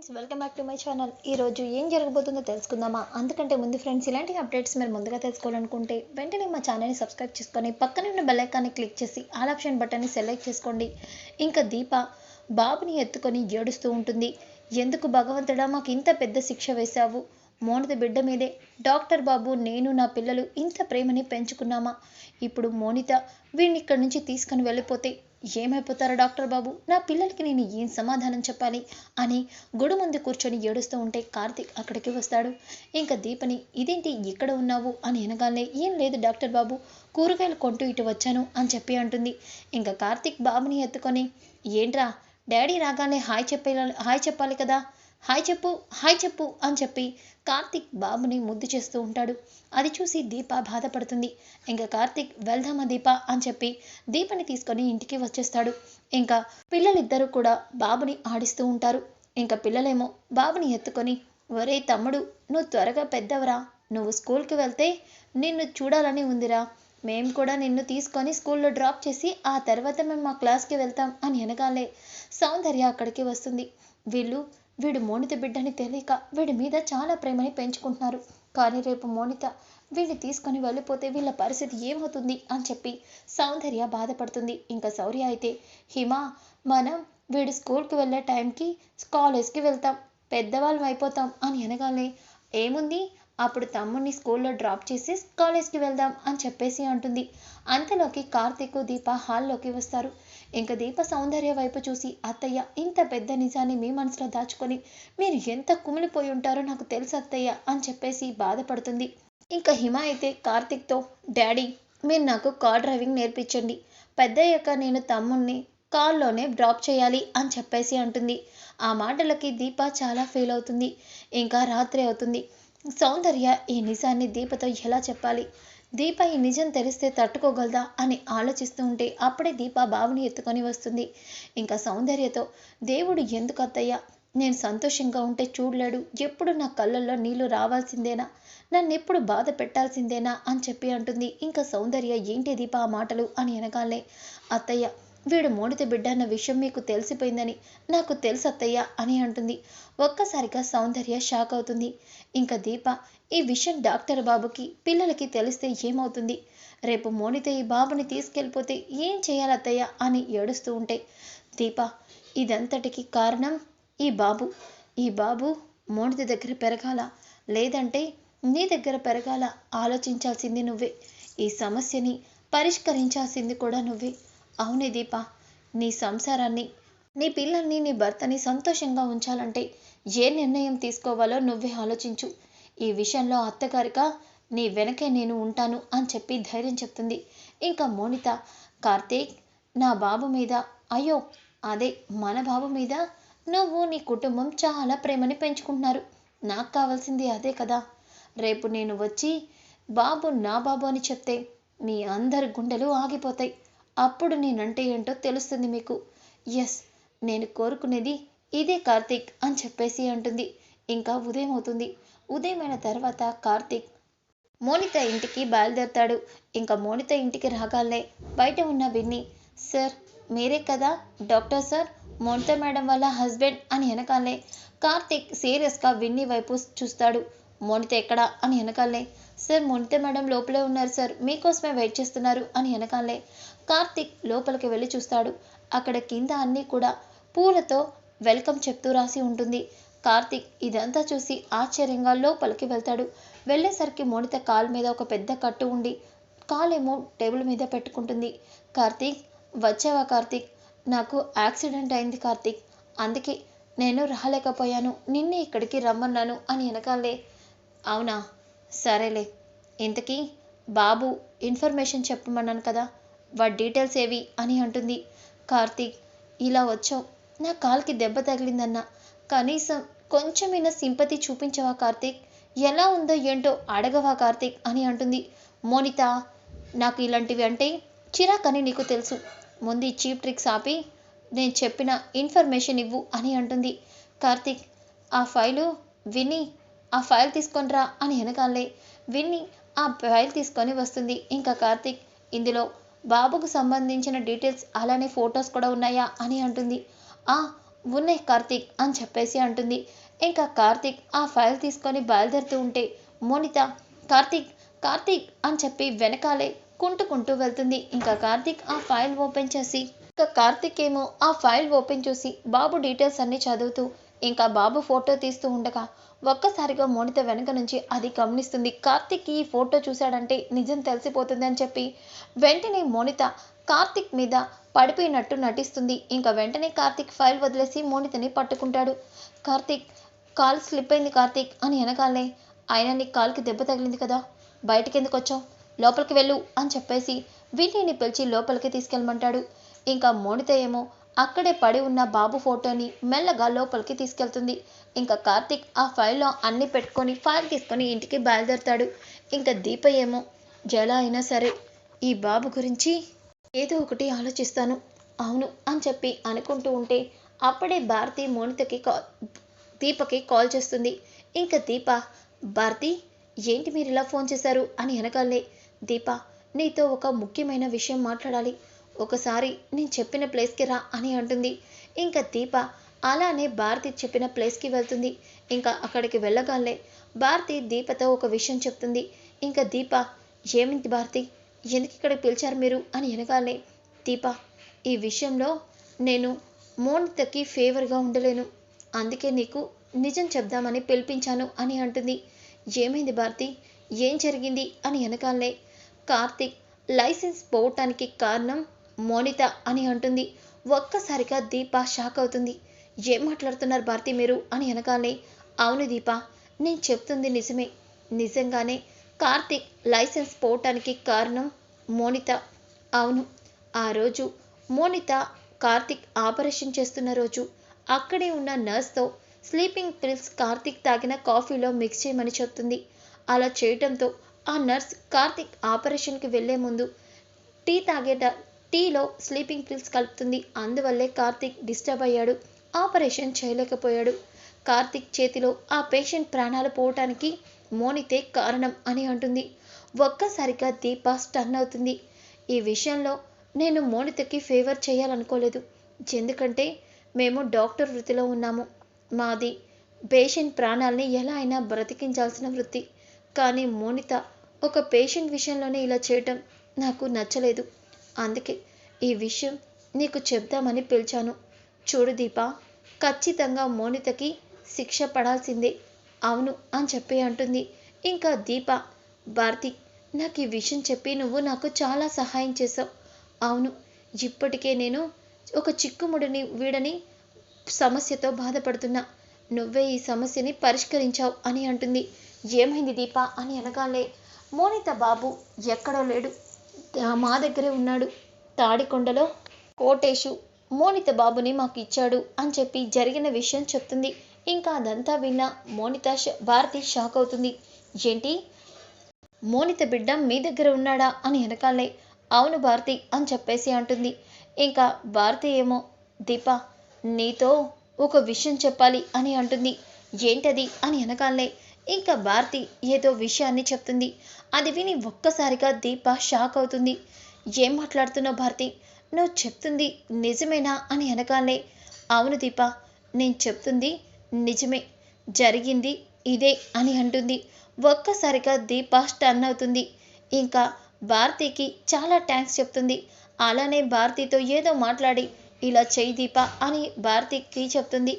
Friends, welcome back to my channel. ఈరోజు ఏం జరగబోతుందో తెలుసుకుందామా? అందుకంటే ముందు ఫ్రెండ్స్, ఇలాంటి అప్డేట్స్ మీరు ముందుగా తెలుసుకోవాలనుకుంటే వెంటనే మా ఛానల్ని సబ్స్క్రైబ్ చేసుకొని పక్కనే ఉన్న బెల్ ఐకాన్ని క్లిక్ చేసి ఆల్ ఆప్షన్ బటన్ని సెలెక్ట్ చేసుకోండి. ఇంకా దీప బాబుని ఎత్తుకొని ఏడుస్తూ ఉంటుంది. ఎందుకు భగవంతుడా మాకు ఇంత పెద్ద శిక్ష వేశావు? మోనిత బిడ్డ మీదే డాక్టర్ బాబు, నేను, నా పిల్లలు ఇంత ప్రేమని పెంచుకున్నామా? ఇప్పుడు మోనిత వీడిని ఇక్కడి నుంచి తీసుకొని వెళ్ళిపోతే ఏమైపోతారో డాక్టర్ బాబు? నా పిల్లలకి నేను ఏం సమాధానం చెప్పాలి అని గుడి ముందు కూర్చొని ఏడుస్తూ ఉంటే కార్తీక్ అక్కడికి వస్తాడు. ఇంకా దీపని, ఇదేంటి ఇక్కడ ఉన్నావు అని అనగానే, ఏం లేదు డాక్టర్ బాబు, కూరగాయలు కొంటూ ఇటు వచ్చాను అని చెప్పి అంటుంది. ఇంకా కార్తీక్ బాబుని ఎత్తుకొని, ఏంట్రా డాడీ రాగానే హాయ్ చెప్పాలి కదా, హాయ్ చెప్పు హాయ్ చెప్పు అని చెప్పి కార్తీక్ బాబుని ముద్దు చేస్తూ ఉంటాడు. అది చూసి దీప బాధపడుతుంది. ఇంకా కార్తీక్ వెళ్దామా దీప అని చెప్పి దీపని తీసుకొని ఇంటికి వచ్చేస్తాడు. ఇంకా పిల్లలిద్దరూ కూడా బాబుని ఆడిస్తూ ఉంటారు. ఇంకా పిల్లలేమో బాబుని ఎత్తుకొని, ఒరే తమ్ముడు, నువ్వు త్వరగా పెద్దవరా, నువ్వు స్కూల్కి వెళ్తే నిన్ను చూడాలని ఉందిరా, మేము కూడా నిన్ను తీసుకొని స్కూల్లో డ్రాప్ చేసి ఆ తర్వాత మేము మా క్లాస్కి వెళ్తాం అని అనగానే సౌందర్య అక్కడికి వస్తుంది. వీడు మోనిత బిడ్డని తెలియక వీడి మీద చాలా ప్రేమని పెంచుకుంటున్నారు. కానీ రేపు మోనిత వీడిని తీసుకొని వెళ్ళిపోతే వీళ్ళ పరిస్థితి ఏమవుతుంది అని చెప్పి సౌందర్య బాధపడుతుంది. ఇంకా శౌర్య అయితే, హిమా, మనం వీడు స్కూల్కి వెళ్ళే టైంకి కాలేజ్కి వెళ్తాం, పెద్దవాళ్ళం అయిపోతాం అని అనగానే, ఏముంది, అప్పుడు తమ్ముడిని స్కూల్లో డ్రాప్ చేసి కాలేజ్కి వెళ్దాం అని చెప్పేసి అంటుంది. అంతలోకి కార్తీక్, దీప హాల్లోకి వస్తారు. ఇంకా దీప సౌందర్య వైపు చూసి, అత్తయ్య, ఇంత పెద్ద నిజాన్ని మీ మనసులో దాచుకొని మీరు ఎంత కుమిలిపోయి ఉంటారో నాకు తెలుసు అత్తయ్య అని చెప్పేసి బాధపడుతుంది. ఇంకా హిమ అయితే కార్తీక్తో, డాడీ, మీరు నాకు కార్ డ్రైవింగ్ నేర్పించండి, పెద్దయ్యాక నేను తమ్ముడిని కార్లోనే డ్రాప్ చేయాలి అని చెప్పేసి అంటుంది. ఆ మాటలకి దీప చాలా ఫీల్ అవుతుంది. ఇంకా రాత్రి అవుతుంది. సౌందర్య ఈ నిజాన్ని దీపతో ఎలా చెప్పాలి? దీప ఈ నిజం తెలిస్తే తట్టుకోగలదా అని ఆలోచిస్తూ ఉంటే అప్పుడే దీప బాబుని ఎత్తుకొని వస్తుంది. ఇంకా సౌందర్యతో, దేవుడు ఎందుకు అత్తయ్య నేను సంతోషంగా ఉంటే చూడలేడు, ఎప్పుడు నా కళ్ళల్లో నీళ్లు రావాల్సిందేనా, నన్ను ఎప్పుడు బాధ పెట్టాల్సిందేనా అని చెప్పి అంటుంది. ఇంకా సౌందర్య, ఏంటి దీప ఆ మాటలు అని అనగానే, అత్తయ్య, వీడు మోనిత బిడ్డ అన్న విషయం మీకు తెలిసిపోయిందని నాకు తెలుసు అత్తయ్య అని అంటుంది. ఒక్కసారిగా సౌందర్య షాక్ అవుతుంది. ఇంకా దీప, ఈ విషయం డాక్టర్ బాబుకి, పిల్లలకి తెలిస్తే ఏమవుతుంది? రేపు మోనిత ఈ బాబుని తీసుకెళ్ళిపోతే ఏం చేయాలి అత్తయ్య అని ఏడుస్తూ ఉంటే, దీప, ఇదంతటికి కారణం ఈ బాబు మోనిత దగ్గర పెరగాల, లేదంటే నీ దగ్గర పెరగాల, ఆలోచించాల్సింది నువ్వే, ఈ సమస్యని పరిష్కరించాల్సింది కూడా నువ్వే. అవునే దీప, నీ సంసారాన్ని, నీ పిల్లల్ని, నీ భర్తని సంతోషంగా ఉంచాలంటే ఏ నిర్ణయం తీసుకోవాలో నువ్వే ఆలోచించు. ఈ విషయంలో అత్తగారిగా నీ వెనకే నేను ఉంటాను అని చెప్పి ధైర్యం చెప్తుంది. ఇంకా మోనిత, కార్తీక్, నా బాబు మీద, అయ్యో అదే మన బాబు మీద నువ్వు, నీ కుటుంబం చాలా ప్రేమని పెంచుకుంటున్నారు, నాకు కావాల్సింది అదే కదా. రేపు నేను వచ్చి బాబు నా బాబు అని చెప్తే మీ అందరి గుండెలు ఆగిపోతాయి. అప్పుడు నేనంటే ఏంటో తెలుస్తుంది మీకు. ఎస్, నేను కోరుకునేది ఇదే కార్తీక్ అని చెప్పేసి అంటుంది. ఇంకా ఉదయం అవుతుంది. ఉదయమైన తర్వాత కార్తీక్ మోనిత ఇంటికి బయలుదేరతాడు. ఇంకా మోనిత ఇంటికి రాగానే బయట ఉన్న విన్ని, సార్ మీరే కదా డాక్టర్ సార్, మోనిత మేడం వాళ్ళ హస్బెండ్ అని అనగానే కార్తీక్ సీరియస్గా విన్ని వైపు చూస్తాడు. మోనిత ఎక్కడా అని అనగానే, సార్ మోనిత మేడం లోపలే ఉన్నారు సార్, మీకోసమే వెయిట్ చేస్తున్నారు అని అనగానే కార్తీక్ లోపలికి వెళ్ళి చూస్తాడు. అక్కడ కింద అన్నీ కూడా పూలతో వెల్కమ్ చెప్తూ రాసి ఉంటుంది. కార్తీక్ ఇదంతా చూసి ఆశ్చర్యంగా లోపలికి వెళ్తాడు. వెళ్ళేసరికి మోనిత కాలు మీద ఒక పెద్ద కట్టు ఉండి కాలేమో టేబుల్ మీద పెట్టుకుంటుంది. కార్తీక్, వచ్చావా కార్తీక్, నాకు యాక్సిడెంట్ అయింది కార్తీక్, అందుకే నేను రాలేకపోయాను, నిన్నే ఇక్కడికి రమ్మన్నాను అని అనగానే, అవునా, సరేలే, ఇంతకీ బాబు ఇన్ఫర్మేషన్ చెప్పమన్నాను కదా, వాడి డీటెయిల్స్ ఏవి అని అంటుంది. కార్తీక్, ఇలా వచ్చావు, నా కాలుకి దెబ్బ తగిలిందన్నా కనీసం కొంచెమైనా సింపతి చూపించవా కార్తీక్, ఎలా ఉందో ఏంటో అడగవా కార్తీక్ అని అంటుంది. మోనిత, నాకు ఇలాంటివి అంటే చిరాకని నీకు తెలుసు, ముందు ఈ చీప్ ట్రిక్స్ ఆపి నేను చెప్పిన ఇన్ఫర్మేషన్ ఇవ్వు అని అంటుంది. కార్తీక్, విని ఆ ఫైల్ తీసుకొని రా అని అనగానే విన్ని ఆ ఫైల్ తీసుకొని వస్తుంది. ఇంకా కార్తీక్, ఇందులో బాబుకు సంబంధించిన డీటెయిల్స్ అలానే ఫొటోస్ కూడా ఉన్నాయా అని అంటుంది. ఉన్నాయి కార్తీక్ అని చెప్పేసి అంటుంది. ఇంకా కార్తీక్ ఆ ఫైల్ తీసుకొని బయలుదేరుతూ ఉంటే మోనిత కార్తీక్ కార్తీక్ అని చెప్పి వెనకాలే కుంటుకుంటూ వెళ్తుంది. ఇంకా కార్తీక్ ఆ ఫైల్ ఓపెన్ చేసి ఇంకా కార్తీక్ ఏమో ఆ ఫైల్ ఓపెన్ చేసి బాబు డీటెయిల్స్ అన్ని చదువుతూ ఇంకా బాబు ఫోటో తీస్తూ ఉండగా ఒక్కసారిగా మోనిత వెనక నుంచి అది గమనిస్తుంది. కార్తీక్ ఈ ఫోటో చూశాడంటే నిజం తెలిసిపోతుంది అని చెప్పి వెంటనే మోనిత కార్తీక్ మీద పడిపోయినట్టు నటిస్తుంది. ఇంకా వెంటనే కార్తీక్ ఫైల్ వదిలేసి మోనితని పట్టుకుంటాడు. కార్తీక్ కాలు స్లిప్ అయింది కార్తీక్ అని వెనకాలే, అయినా నీ కాలుకి దెబ్బ తగిలింది కదా, బయటికి ఎందుకు వచ్చావు, లోపలికి వెళ్ళు అని చెప్పేసి వినీని పిలిచి లోపలికి తీసుకెళ్ళమంటాడు. ఇంకా మోనిత ఏమో అక్కడే పడి ఉన్న బాబు ఫోటోని మెల్లగా లోపలికి తీసుకెళ్తుంది. ఇంకా కార్తీక్ ఆ ఫైల్లో అన్ని పెట్టుకొని ఫైల్ తీసుకొని ఇంటికి బయలుదేరుతాడు. ఇంకా దీప ఏమో ఎలా అయినా సరే ఈ బాబు గురించి ఏదో ఒకటి ఆలోచిస్తాను, అవును అని చెప్పి అనుకుంటూ ఉంటే అప్పుడే భారతి మోనితకి దీపకి కాల్ చేస్తుంది. ఇంకా దీప భారతి ఏంటి మీరు ఇలా ఫోన్ చేశారు అని వెనకాలే, దీప నీతో ఒక ముఖ్యమైన విషయం మాట్లాడాలి, ఒకసారి నేను చెప్పిన ప్లేస్కి రా అని అంటుంది. ఇంకా దీప అలానే భారతి చెప్పిన ప్లేస్కి వెళ్తుంది. ఇంకా అక్కడికి వెళ్ళగానే భారతి దీపతో ఒక విషయం చెప్తుంది. ఇంకా దీప ఏమిటి భారతి, ఎందుకు ఇక్కడికి పిలిచారు మీరు అని వెనగానే, దీప ఈ విషయంలో నేను మోనితకి ఫేవర్గా ఉండలేను, అందుకే నీకు నిజం చెప్దామని పిలిపించాను అని అంటుంది. ఏమైంది భారతి, ఏం జరిగింది అని వెనకాలే, కార్తీక్ లైసెన్స్ పోవటానికి కారణం మోనిత అని అంటుంది. ఒక్కసారిగా దీప షాక్ అవుతుంది. ఏం మాట్లాడుతున్నారు భారతి మీరు అని వెనకాలే, అవును దీప నేను చెప్తుంది నిజమే, నిజంగానే కార్తీక్ లైసెన్స్ పోవటానికి కారణం మోనిత. అవును, ఆ రోజు మోనిత కార్తీక్ ఆపరేషన్ చేస్తున్న రోజు అక్కడే ఉన్న నర్స్తో స్లీపింగ్ పిల్స్ కార్తీక్ తాగిన కాఫీలో మిక్స్ చేయమని చెప్తుంది. అలా చేయటంతో ఆ నర్స్ కార్తీక్ ఆపరేషన్కి వెళ్లే ముందు టీలో స్లీపింగ్ పిల్స్ కలుపుతుంది. అందువల్లే కార్తీక్ డిస్టర్బ్ అయ్యాడు, ఆపరేషన్ చేయలేకపోయాడు. కార్తీక్ చేతిలో ఆ పేషెంట్ ప్రాణాలు పోవటానికి మోనితే కారణం అని అంటుంది. ఒక్కసారిగా దీప స్టన్ అవుతుంది. ఈ విషయంలో నేను మోనితకి ఫేవర్ చేయాలనుకోలేదు, ఎందుకంటే మేము డాక్టర్ వృత్తిలో ఉన్నాము, మాది పేషెంట్ ప్రాణాలని ఎలా అయినా బ్రతికించాల్సిన వృత్తి. కానీ మోనిత ఒక పేషెంట్ విషయంలోనే ఇలా చేయటం నాకు నచ్చలేదు, అందుకే ఈ విషయం నీకు చెప్దామని పిలిచాను. చూడు దీప, ఖచ్చితంగా మోనితకి శిక్ష పడాల్సిందే, అవును అని చెప్పి అంటుంది. ఇంకా దీప భారతి నాకు ఈ విషయం చెప్పి నువ్వు నాకు చాలా సహాయం చేసావు, అవును ఇప్పటికే నేను ఒక చిక్కుముడిని వీడని సమస్యతో బాధపడుతున్నా, నువ్వే ఈ సమస్యని పరిష్కరించావు అని అంటుంది. ఏమైంది దీప అని అనగానే, మోనిత బాబు ఎక్కడో లేడు, మా దగ్గరే ఉన్నాడు, తాడికొండలో కోటేశు మోనిత బాబుని మాకు ఇచ్చాడు అని చెప్పి జరిగిన విషయం చెప్తుంది. ఇంకా అదంతా విన్న మోనిత భారతి షాక్ అవుతుంది. ఏంటి, మోనిత బిడ్డ మీ దగ్గర ఉన్నాడా అని వెనకాలే, అవును భారతి అని చెప్పేసి అంటుంది. ఇంకా భారతి ఏమో దీప నీతో ఒక విషయం చెప్పాలి అని అంటుంది. ఏంటది అని వెనకాలే ఇంకా భారతి ఏదో విషయాన్ని చెప్తుంది. అది విని ఒక్కసారిగా దీప షాక్ అవుతుంది. ఏం మాట్లాడుతున్నావు భారతి, నువ్వు చెప్తుంది నిజమేనా అని వెనకాలే, అవును దీప నేను చెప్తుంది నిజమే, జరిగింది ఇదే అని అంటుంది. ఒక్కసారిగా దీప స్టన్ అవుతుంది. ఇంకా భారతికి చాలా థ్యాంక్స్ చెప్తుంది. అలానే భారతితో ఏదో మాట్లాడి ఇలా చెయ్యి దీప అని భారతికి చెప్తుంది.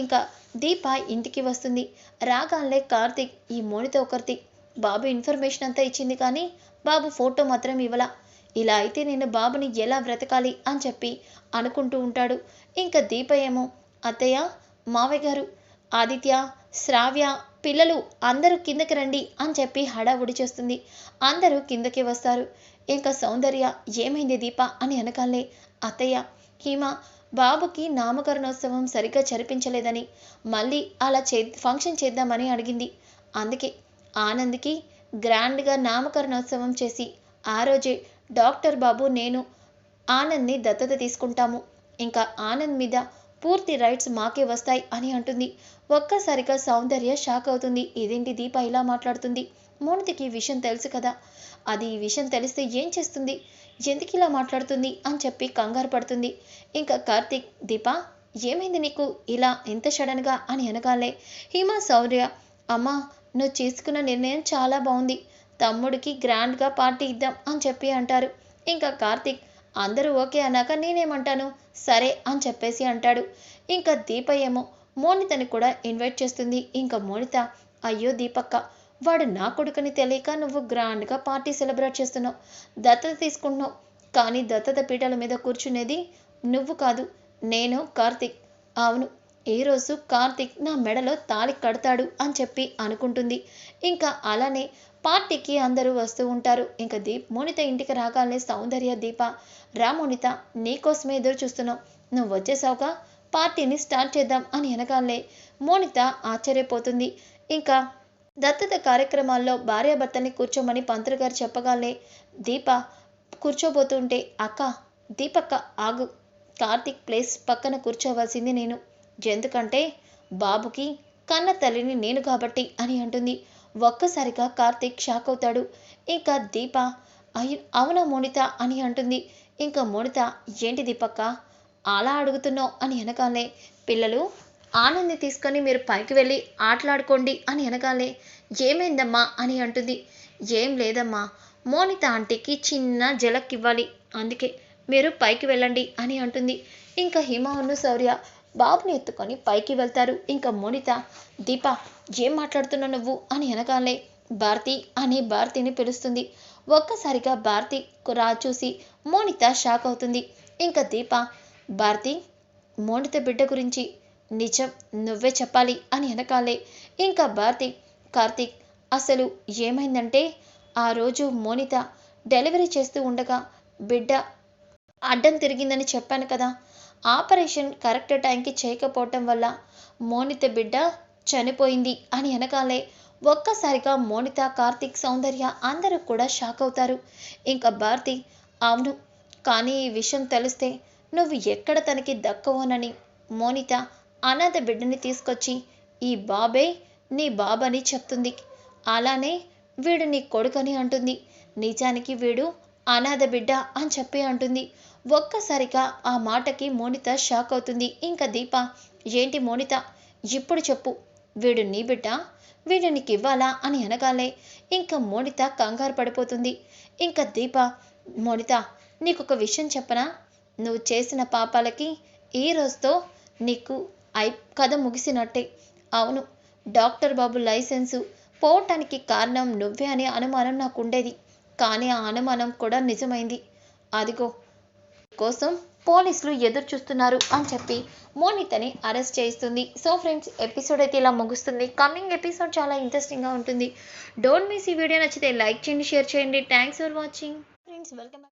ఇంకా దీప ఇంటికి వస్తుంది. రాగానే కార్తీక్ ఈ మోనిత ఒకరిది బాబు ఇన్ఫర్మేషన్ అంతా ఇచ్చింది, కానీ బాబు ఫోటో మాత్రం ఇవ్వలా, ఇలా అయితే నేను బాబుని ఎలా బ్రతకాలి అని చెప్పి అనుకుంటూ ఉంటాడు. ఇంకా దీప ఏమో అత్తయ్య, మావయ్య గారు, ఆదిత్య, శ్రావ్య, పిల్లలు అందరూ కిందకి రండి అని చెప్పి హడావుడి చేస్తుంది. అందరూ కిందకి వస్తారు. ఇంకా సౌందర్య ఏమైంది దీప అని అనకాలే, అత్తయ్య హీమ బాబుకి నామకరణోత్సవం సరిగ్గా జరిపించలేదని మళ్ళీ అలా ఫంక్షన్ చేద్దామని అడిగింది, అందుకే ఆనంద్కి గ్రాండ్గా నామకరణోత్సవం చేసి ఆ రోజే డాక్టర్ బాబు నేను ఆనంద్ని దత్తత తీసుకుంటాము, ఇంకా ఆనంద్ మీద పూర్తి రైట్స్ మాకే వస్తాయి అని అంటుంది. ఒక్కసారిగా సౌందర్య షాక్ అవుతుంది. ఇదేంటి దీప ఇలా మాట్లాడుతుంది, మోనితకి ఈ విషయం తెలుసు కదా, అది ఈ విషయం తెలిస్తే ఏం చేస్తుంది, ఎందుకు ఇలా మాట్లాడుతుంది అని చెప్పి కంగారు పడుతుంది. ఇంకా కార్తీక్ దీప ఏమైంది నీకు ఇలా ఇంత సడన్గా అని అనగానే హిమ శౌర్య, అమ్మా నువ్వు తీసుకున్న నిర్ణయం చాలా బాగుంది, తమ్ముడికి గ్రాండ్గా పార్టీ ఇద్దాం అని చెప్పి అంటారు. ఇంకా కార్తీక్ అందరూ ఓకే అన్నాక నేనేమంటాను సరే అని చెప్పేసి అంటాడు. ఇంకా దీప ఏమో మోనితని కూడా ఇన్వైట్ చేస్తుంది. ఇంకా మోనిత, అయ్యో దీపక్క, వాడు నా కొడుకుని తెలియక నువ్వు గ్రాండ్గా పార్టీ సెలబ్రేట్ చేస్తున్నావు, దత్తత తీసుకుంటున్నావు, కానీ దత్తత పీటల మీద కూర్చునేది నువ్వు కాదు, నేను కార్తీక్. అవును, ఈరోజు కార్తీక్ నా మెడలో తాళి కడతాడు అని చెప్పి అనుకుంటుంది. ఇంకా అలానే పార్టీకి అందరూ వస్తూ ఉంటారు. ఇంకా మోనిత ఇంటికి రాగానే సౌందర్య, దీప, రా మోనిత, నీకోసమే ఎదురు చూస్తున్నాం, నువ్వు వచ్చేసావుగా, పార్టీని స్టార్ట్ చేద్దాం అని అనగానే మోనిత ఆశ్చర్యపోతుంది. ఇంకా దత్తత కార్యక్రమాల్లో భార్యాభర్తని కూర్చోమని పంతులు గారు చెప్పగానే దీప కూర్చోబోతుంటే, అక్క, దీపక్క ఆగు, కార్తీక్ ప్లేస్ పక్కన కూర్చోవలసింది నేను, ఎందుకంటే బాబుకి కన్న తల్లిని నేను కాబట్టి అని అంటుంది. ఒక్కసారిగా కార్తీక్ షాక్ అవుతాడు. ఇంకా దీప, అవునా మోనిత అని అంటుంది. ఇంకా మోనిత, ఏంటి దీపక్క అలా అడుగుతున్నావు అని అనగానే, పిల్లలు ఆనంది తీసుకొని మీరు పైకి వెళ్ళి ఆటలాడుకోండి అని అనగానే, ఏమైందమ్మా అని అంటుంది. ఏం లేదమ్మా, మోనిత ఆంటీకి చిన్న జలక్ ఇవ్వాలి, అందుకే మీరు పైకి వెళ్ళండి అని అంటుంది. ఇంకా హిమను శౌర్య బాబుని ఎత్తుకొని పైకి వెళ్తారు. ఇంకా మోనిత, దీప ఏం మాట్లాడుతున్నావు నువ్వు అని అనగానే భారతి అని భారతిని పిలుస్తుంది. ఒక్కసారిగా భారతి చూసి మోనిత షాక్ అవుతుంది. ఇంకా దీప, భారతి, మోనిత బిడ్డ గురించి నిజం నువ్వే చెప్పాలి అని అనకాలే. ఇంకా భారతి, కార్తీక్ అసలు ఏమైందంటే ఆ రోజు మోనిత డెలివరీ చేస్తూ ఉండగా బిడ్డ అడ్డం తిరిగిందని చెప్పాను కదా, ఆపరేషన్ కరెక్ట్ టైంకి చేయకపోవటం వల్ల మోనిత బిడ్డ చనిపోయింది అని అనగానే ఒక్కసారిగా మోనిత, కార్తీక్, సౌందర్య అందరూ కూడా షాక్ అవుతారు. ఇంకా భారతి, అవును, కానీ ఈ విషయం తెలిస్తే నువ్వు ఎక్కడ తనకి దక్కవోనని మోనిత అనాథ బిడ్డని తీసుకొచ్చి ఈ బాబే నీ బాబని చెప్తుంది, అలానే వీడు నీ కొడుకని అంటుంది, నిజానికి వీడు అనాథ బిడ్డ అని చెప్పి అంటుంది. ఒక్కసారిగా ఆ మాటకి మోనిత షాక్ అవుతుంది. ఇంకా దీప, ఏంటి మోనిత ఇప్పుడు చెప్పు, వీడు నీ బిడ్డ, వీడు నీకు ఇవ్వాలా అని అనగానే ఇంకా మోనిత కంగారు పడిపోతుంది. ఇంకా దీప, మోనిత నీకొక విషయం చెప్పనా, నువ్వు చేసిన పాపాలకి ఈ రోజుతో నీకు కథ ముగిసినట్టే. అవును, డాక్టర్ బాబు లైసెన్సు పోవటానికి కారణం నువ్వే అనే అనుమానం నాకు ఉండేది, కానీ ఆ అనుమానం కూడా నిజమైంది, అదిగో కోసం పోలీసులు ఎదురు చూస్తున్నారు అని చెప్పి మోనితని అరెస్ట్ చేయిస్తుంది. సో ఫ్రెండ్స్, ఎపిసోడ్ అయితే ఇలా ముగుస్తుంది. కమింగ్ ఎపిసోడ్ చాలా ఇంట్రెస్టింగ్గా ఉంటుంది. Don't miss. ఈ వీడియో నచ్చితే లైక్ చేయండి, షేర్ చేయండి. Thanks for watching friends. Welcome.